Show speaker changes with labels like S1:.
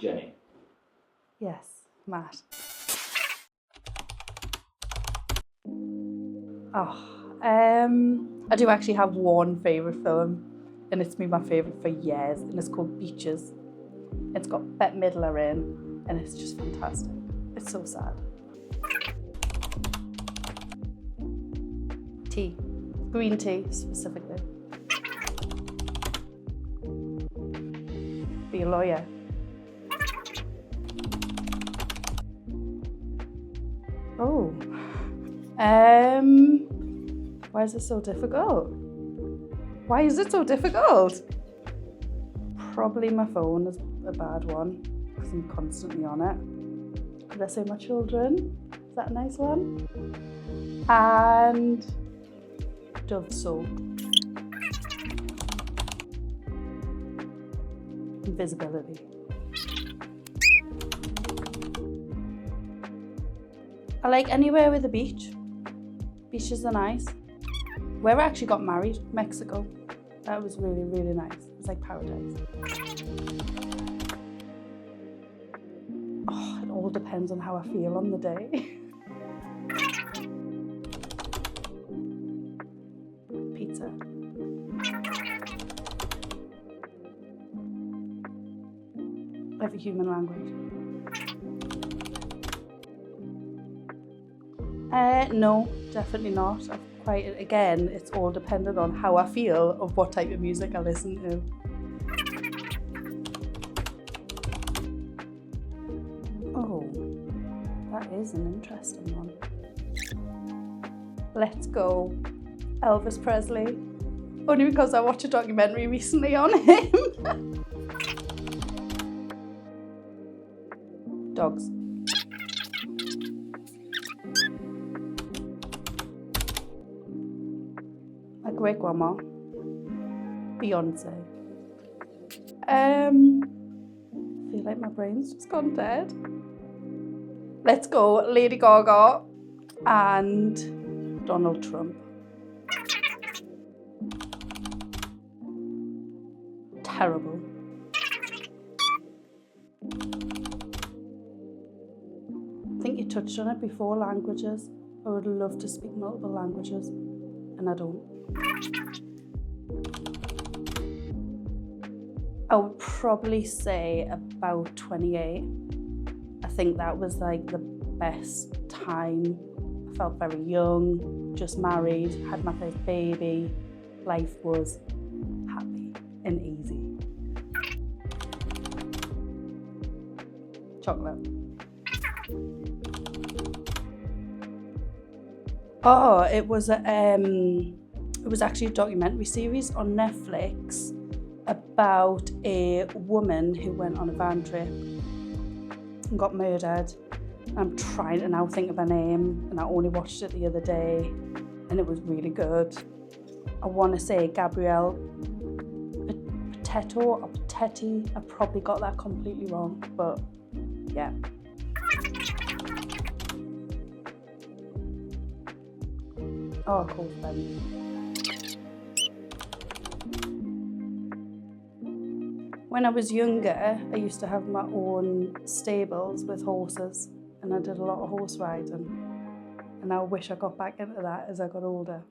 S1: Jenny.
S2: Yes, Matt. I do actually have one favourite film, and it's been my favourite for years, and it's called Beaches. It's got Bette Midler in, and it's just fantastic. It's so sad. Tea. Green tea, specifically. Be a lawyer. Oh. Why is it so difficult? Why is it so difficult? Probably my phone is a bad one, because I'm constantly on it. Could I say my children? Is that a nice one? And Dove soap. Invisibility. I like anywhere with a beach. Beaches are nice. Where I actually got married, Mexico. That was really, really nice. It was like paradise. Oh, it all depends on how I feel on the day. Pizza. Every human language. No, definitely not. Again, it's all dependent on how I feel of what type of music I listen to. Oh, that is an interesting one. Let's go Elvis Presley. Only because I watched a documentary recently on him. Dogs. My great grandma. Beyonce. I feel like my brain's just gone dead. Let's go Lady Gaga and Donald Trump. Terrible. I think you touched on it before, languages. I would love to speak multiple languages, and I don't. I would probably say about 28. I think that was like the best time. I felt very young, just married, had my first baby. Life was happy and easy. Chocolate. Oh, it was actually a documentary series on Netflix about a woman who went on a van trip and got murdered. I'm trying to now think of her name, and I only watched it the other day, and it was really good. I want to say Gabrielle Potetto or Potetti. I probably got that completely wrong, but yeah. Oh, cool, Ben. When I was younger, I used to have my own stables with horses, and I did a lot of horse riding. And I wish I got back into that as I got older.